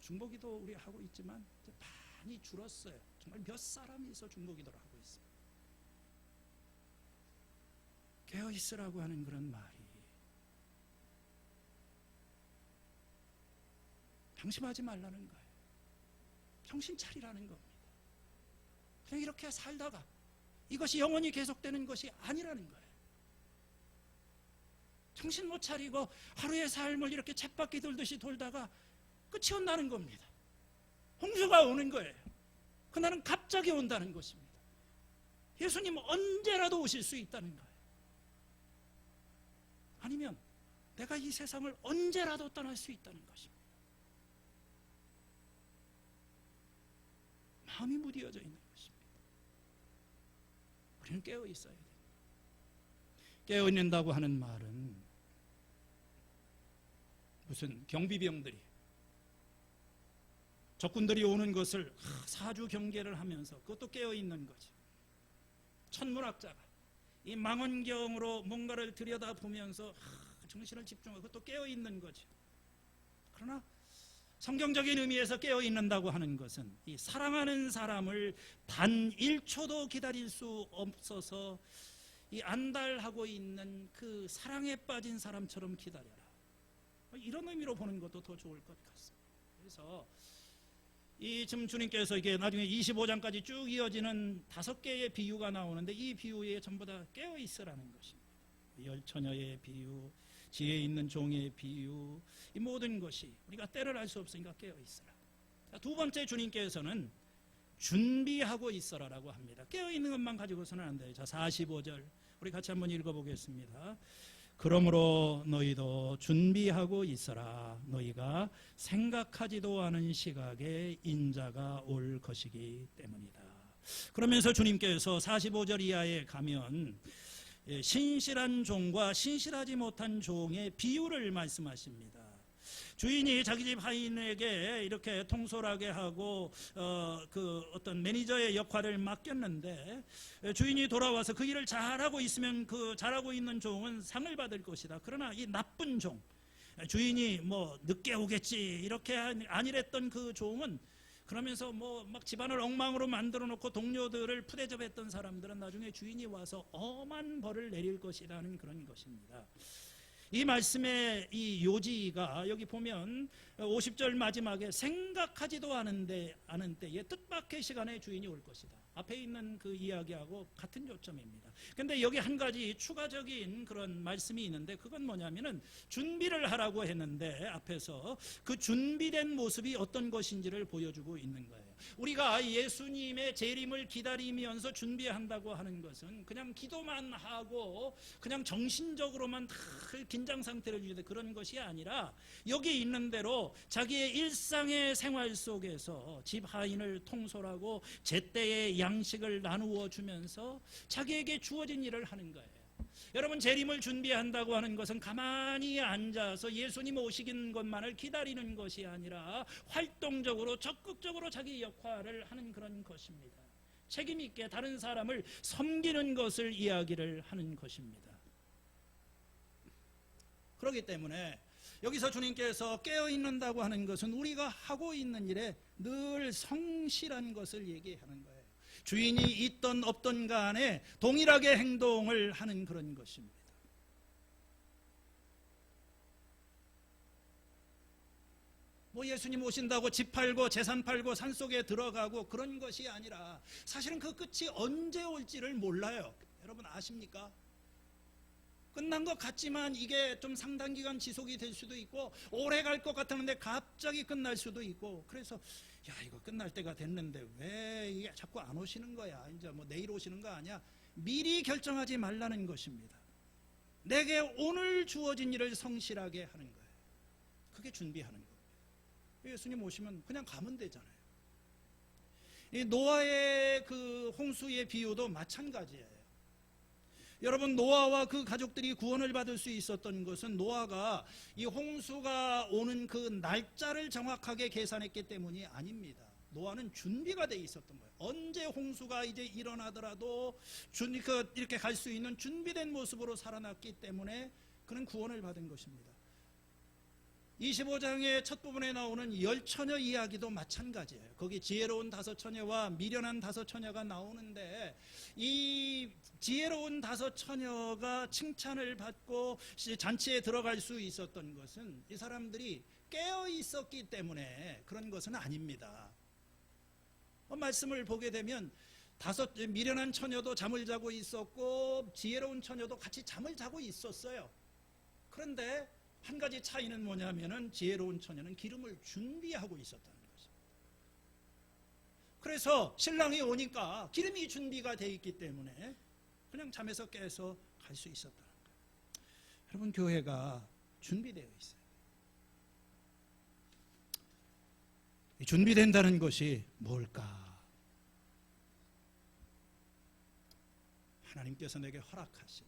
A: 중보기도 우리 하고 있지만 이제 많이 줄었어요. 정말 몇 사람이 있어 중보기도를 하고 있습니다. 깨어있으라고 하는 그런 말이 방심하지 말라는 거예요. 정신 차리라는 겁니다. 그냥 이렇게 살다가 이것이 영원히 계속되는 것이 아니라는 거예요. 정신 못 차리고 하루의 삶을 이렇게 쳇바퀴 돌듯이 돌다가
B: 끝이 온다는 겁니다. 홍수가 오는 거예요. 그날은 갑자기 온다는 것입니다. 예수님 언제라도 오실 수 있다는 거예요. 아니면 내가 이 세상을 언제라도 떠날 수 있다는 것입니다. 마음이 무디어져 있는 것입니다. 우리는 깨어 있어야 돼요. 깨어 있는다고 하는 말은 무슨 경비병들이 적군들이 오는 것을 사주 경계를 하면서 그것도 깨어 있는 거죠. 천문학자가 이 망원경으로 뭔가를 들여다보면서 정신을 집중하고 그것도 깨어 있는 거죠. 그러나 성경적인 의미에서 깨어 있는다고 하는 것은 이 사랑하는 사람을 단 1초도 기다릴 수 없어서 이 안달하고 있는 그 사랑에 빠진 사람처럼 기다려라. 이런 의미로 보는 것도 더 좋을 것 같습니다. 그래서 이 지금 주님께서 이게 나중에 25장까지 쭉 이어지는 5개의 비유가 나오는데 이 비유에 전부 다 깨어 있으라는 것입니다. 열처녀의 비유, 지혜 있는 종의 비유, 이 모든 것이 우리가 때를 알 수 없으니까 깨어 있으라. 두 번째 주님께서는 준비하고 있어라라고 합니다. 깨어 있는 것만 가지고서는 안 돼요. 자, 45절 우리 같이 한번 읽어보겠습니다. 그러므로 너희도 준비하고 있어라. 너희가 생각하지도 않은 시각에 인자가 올 것이기 때문이다. 그러면서 주님께서 45절 이하에 가면 신실한 종과 신실하지 못한 종의 비유를 말씀하십니다. 주인이 자기 집 하인에게 이렇게 통솔하게 하고 그 어떤 매니저의 역할을 맡겼는데 주인이 돌아와서 그 일을 잘하고 있으면 그 잘하고 있는 종은 상을 받을 것이다. 그러나 이 나쁜 종, 주인이 뭐 늦게 오겠지 이렇게 안일했던 그 종은 그러면서 뭐 막 집안을 엉망으로 만들어 놓고 동료들을 푸대접했던 사람들은 나중에 주인이 와서 엄한 벌을 내릴 것이라는 그런 것입니다. 이 말씀의 이 요지가 여기 보면 50절 마지막에 생각하지도 않은 때에 뜻밖의 시간에 주인이 올 것이다. 앞에 있는 그 이야기하고 같은 요점입니다. 근데 여기 한 가지 추가적인 그런 말씀이 있는데 그건 뭐냐면은 준비를 하라고 했는데 앞에서 그 준비된 모습이 어떤 것인지를 보여주고 있는 거예요. 우리가 예수님의 재림을 기다리면서 준비한다고 하는 것은 그냥 기도만 하고 그냥 정신적으로만 다 긴장 상태를 유지해 그런 것이 아니라 여기 있는 대로 자기의 일상의 생활 속에서 집 하인을 통솔하고 제때의 양식을 나누어 주면서 자기에게 주어진 일을 하는 거예요. 여러분, 재림을 준비한다고 하는 것은 가만히 앉아서 예수님 오시는 것만을 기다리는 것이 아니라 활동적으로 적극적으로 자기 역할을 하는 그런 것입니다. 책임 있게 다른 사람을 섬기는 것을 이야기를 하는 것입니다. 그렇기 때문에 여기서 주님께서 깨어있는다고 하는 것은 우리가 하고 있는 일에 늘 성실한 것을 얘기하는 거예요. 주인이 있던 없던 간에 동일하게 행동을 하는 그런 것입니다. 뭐 예수님 오신다고 집 팔고 재산 팔고 산속에 들어가고 그런 것이 아니라 사실은 그 끝이 언제 올지를 몰라요. 여러분 아십니까? 끝난 것 같지만 이게 좀 상당 기간 지속이 될 수도 있고 오래 갈 것 같았는데 갑자기 끝날 수도 있고 그래서 야 이거 끝날 때가 됐는데 왜 이게 자꾸 안 오시는 거야 이제 뭐 내일 오시는 거 아니야 미리 결정하지 말라는 것입니다. 내게 오늘 주어진 일을 성실하게 하는 거예요. 그게 준비하는 거예요. 예수님 오시면 그냥 가면 되잖아요. 이 노아의 그 홍수의 비유도 마찬가지예요. 여러분 노아와 그 가족들이 구원을 받을 수 있었던 것은 노아가 이 홍수가 오는 그 날짜를 정확하게 계산했기 때문이 아닙니다. 노아는 준비가 돼 있었던 거예요. 언제 홍수가 이제 일어나더라도 이렇게 갈 수 있는 준비된 모습으로 살아났기 때문에 그는 구원을 받은 것입니다. 25장의 첫 부분에 나오는 열처녀 이야기도 마찬가지예요. 거기 지혜로운 5처녀와 미련한 5처녀가 나오는데 이 지혜로운 5처녀가 칭찬을 받고 잔치에 들어갈 수 있었던 것은 이 사람들이 깨어 있었기 때문에 그런 것은 아닙니다. 말씀을 보게 되면 미련한 처녀도 잠을 자고 있었고 지혜로운 처녀도 같이 잠을 자고 있었어요. 그런데 한 가지 차이는 뭐냐면은 지혜로운 처녀는 기름을 준비하고 있었다는 거죠. 그래서 신랑이 오니까 기름이 준비가 돼 있기 때문에 그냥 잠에서 깨서 갈 수 있었다는 거예요. 여러분, 교회가 준비되어 있어요. 이 준비된다는 것이 뭘까? 하나님께서 내게 허락하신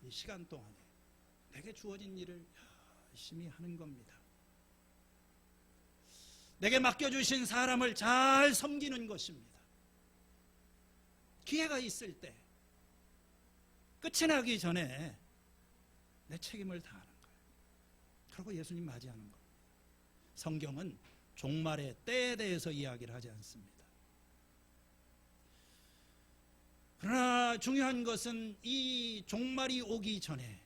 B: 이 시간 동안에 내게 주어진 일을 열심히 하는 겁니다. 내게 맡겨주신 사람을 잘 섬기는 것입니다. 기회가 있을 때 끝이 나기 전에 내 책임을 다하는 거예요. 그리고 예수님 맞이하는 겁니다. 성경은 종말의 때에 대해서 이야기를 하지 않습니다. 그러나 중요한 것은 이 종말이 오기 전에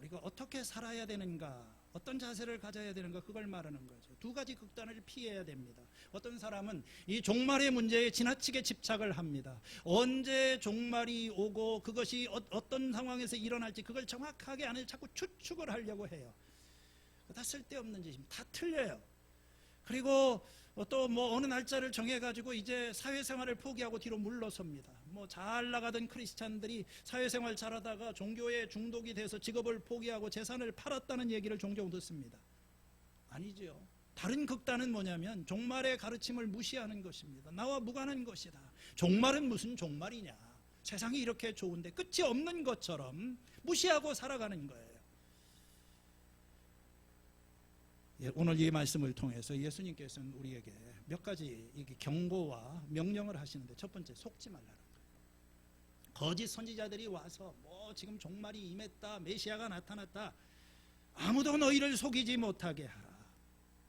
B: 우리가 어떻게 살아야 되는가, 어떤 자세를 가져야 되는가, 그걸 말하는 거죠. 두 가지 극단을 피해야 됩니다. 어떤 사람은 이 종말의 문제에 지나치게 집착을 합니다. 언제 종말이 오고 그것이 어떤 상황에서 일어날지 그걸 정확하게 안 해서 자꾸 추측을 하려고 해요. 다 쓸데없는 짓입니다. 다 틀려요. 그리고 또 뭐 어느 날짜를 정해가지고 이제 사회생활을 포기하고 뒤로 물러섭니다. 뭐 잘 나가던 크리스찬들이 사회생활 잘하다가 종교에 중독이 돼서 직업을 포기하고 재산을 팔았다는 얘기를 종종 듣습니다. 아니죠. 다른 극단은 뭐냐면 종말의 가르침을 무시하는 것입니다. 나와 무관한 것이다. 종말은 무슨 종말이냐. 세상이 이렇게 좋은데 끝이 없는 것처럼 무시하고 살아가는 거예요. 오늘 이 말씀을 통해서 예수님께서는 우리에게 몇 가지 경고와 명령을 하시는데, 첫 번째, 속지 말라는 거예요. 거짓 선지자들이 와서 뭐 지금 종말이 임했다, 메시아가 나타났다, 아무도 너희를 속이지 못하게 하라.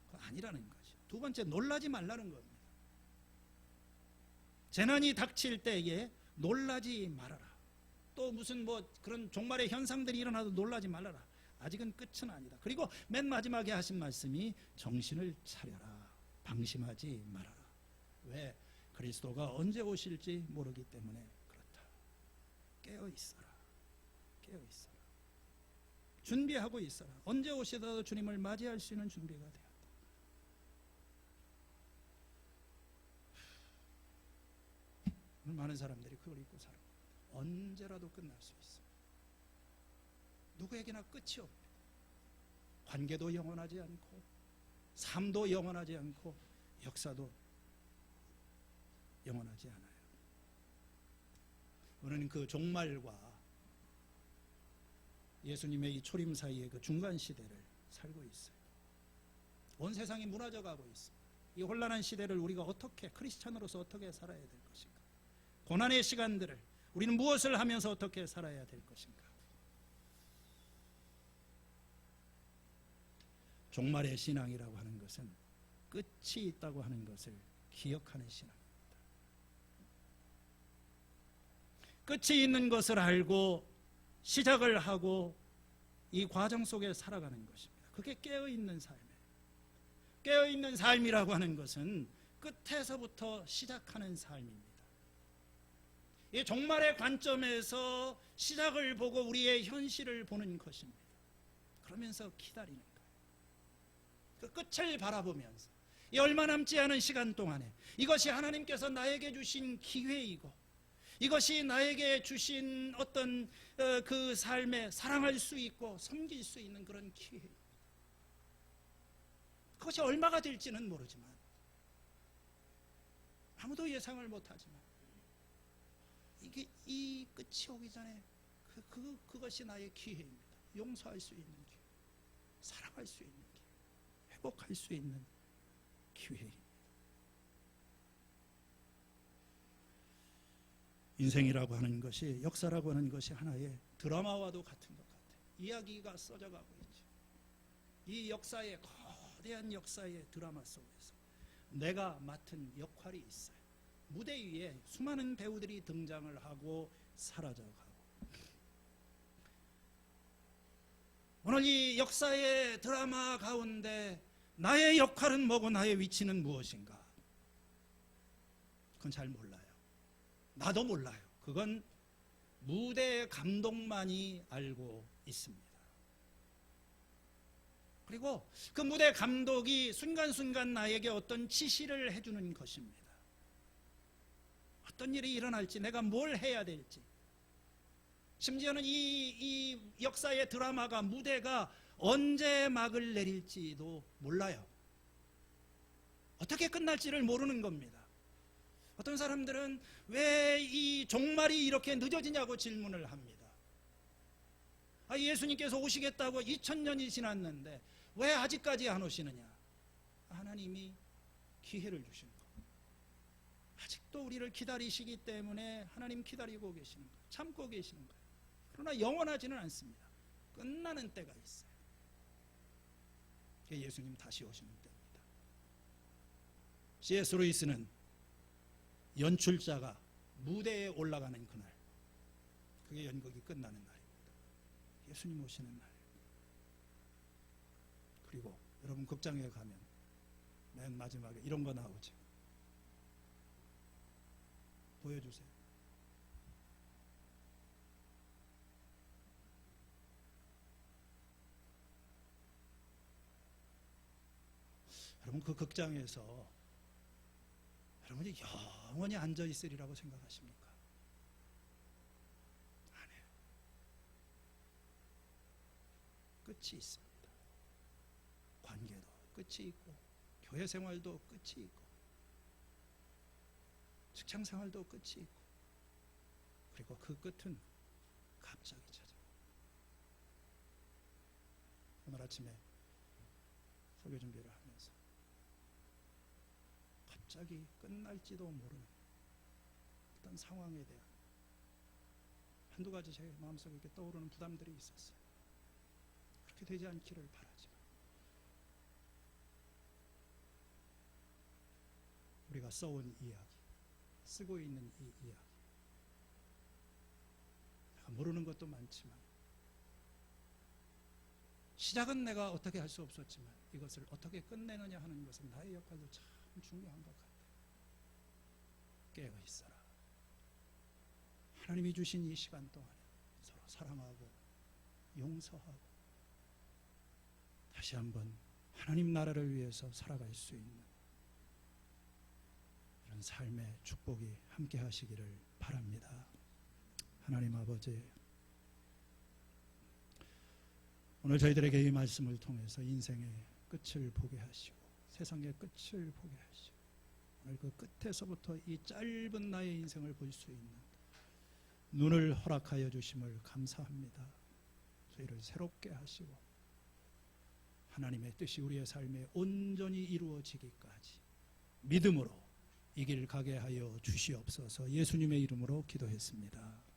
B: 그거 아니라는 거죠. 두 번째, 놀라지 말라는 겁니다. 재난이 닥칠 때에 놀라지 말아라. 또 무슨 뭐 그런 종말의 현상들이 일어나도 놀라지 말아라. 아직은 끝은 아니다. 그리고 맨 마지막에 하신 말씀이 정신을 차려라. 방심하지 말아라. 왜? 그리스도가 언제 오실지 모르기 때문에 그렇다. 깨어 있어라. 깨어 있어라. 준비하고 있어라. 언제 오시더라도 주님을 맞이할 수 있는 준비가 되었다. 오늘 많은 사람들이 그걸 잊고 살아갑니다. 언제라도 끝날 수 있습니다. 누구에게나 끝이 없습니다. 관계도 영원하지 않고, 삶도 영원하지 않고, 역사도 영원하지 않아요. 우리는 그 종말과 예수님의 이 초림 사이의 그 중간 시대를 살고 있어요. 온 세상이 무너져 가고 있습니다. 이 혼란한 시대를 우리가 어떻게, 크리스찬으로서 어떻게 살아야 될 것인가? 고난의 시간들을 우리는 무엇을 하면서 어떻게 살아야 될 것인가? 종말의 신앙이라고 하는 것은 끝이 있다고 하는 것을 기억하는 신앙입니다. 끝이 있는 것을 알고 시작을 하고 이 과정 속에 살아가는 것입니다. 그게 깨어있는 삶이에요. 깨어있는 삶이라고 하는 것은 끝에서부터 시작하는 삶입니다. 이 종말의 관점에서 시작을 보고 우리의 현실을 보는 것입니다. 그러면서 기다리는 거예요. 그 끝을 바라보면서 이 얼마 남지 않은 시간 동안에 이것이 하나님께서 나에게 주신 기회이고, 이것이 나에게 주신 어떤 그 삶에 사랑할 수 있고 섬길 수 있는 그런 기회입니다. 그것이 얼마가 될지는 모르지만, 아무도 예상을 못하지만, 이게 이 끝이 오기 전에 그것이 나의 기회입니다. 용서할 수 있는 기회, 사랑할 수 있는 기회, 회복할 수 있는 기회입니다. 인생이라고 하는 것이, 역사라고 하는 것이 하나의 드라마와도 같은 것 같아요. 이야기가 써져가고 있죠. 이 역사의, 거대한 역사의 드라마 속에서 내가 맡은 역할이 있어요. 무대 위에 수많은 배우들이 등장을 하고 사라져가고, 오늘 이 역사의 드라마 가운데 나의 역할은 뭐고 나의 위치는 무엇인가? 그건 잘 몰라요. 나도 몰라요. 그건 무대의 감독만이 알고 있습니다. 그리고 그 무대 감독이 순간순간 나에게 어떤 지시를 해주는 것입니다. 어떤 일이 일어날지, 내가 뭘 해야 될지. 심지어는 이 역사의 드라마가, 무대가 언제 막을 내릴지도 몰라요. 어떻게 끝날지를 모르는 겁니다. 어떤 사람들은 왜 이 종말이 이렇게 늦어지냐고 질문을 합니다. 예수님께서 오시겠다고 2000년이 지났는데 왜 아직까지 안 오시느냐? 하나님이 기회를 주시는 겁니다. 아직도 우리를 기다리시기 때문에 하나님 기다리고 계시는 거예요. 참고 계시는 거예요. 그러나 영원하지는 않습니다. 끝나는 때가 있어요. 그게 예수님 다시 오시는 때입니다. C.S. 루이스는 연출자가 무대에 올라가는 그날, 그게 연극이 끝나는 날입니다. 예수님 오시는 날. 그리고 여러분 극장에 가면 맨 마지막에 이런 거 나오죠. 보여주세요. 여러분 그 극장에서 여러분이 영원히 앉아 있으리라고 생각하십니까? 아니에요. 끝이 있습니다. 관계도 끝이 있고, 교회 생활도 끝이 있고, 직장 생활도 끝이 있고, 그리고 그 끝은 갑자기 찾아옵니다. 오늘 아침에 설교 준비를 하면서 갑자기 끝날지도 모르는 어떤 상황에 대한 한두 가지 제 마음속에 이렇게 떠오르는 부담들이 있었어요. 그렇게 되지 않기를 바라지만 우리가 써온 이야기, 쓰고 있는 이 이야기, 내가 모르는 것도 많지만 시작은 내가 어떻게 할 수 없었지만 이것을 어떻게 끝내느냐 하는 것은 나의 역할도 참 중요한 것 같아요. 깨어 있어라. 하나님이 주신 이 시간 동안에 서로 사랑하고 용서하고 다시 한번 하나님 나라를 위해서 살아갈 수 있는 이런 삶의 축복이 함께 하시기를 바랍니다. 하나님 아버지, 오늘 저희들에게 이 말씀을 통해서 인생의 끝을 보게 하시고 세상의 끝을 보게 하시고 오늘 그 끝에서부터 이 짧은 나의 인생을 볼 수 있는 눈을 허락하여 주심을 감사합니다. 저희를 새롭게 하시고 하나님의 뜻이 우리의 삶에 온전히 이루어지기까지 믿음으로 이 길 가게 하여 주시옵소서. 예수님의 이름으로 기도했습니다.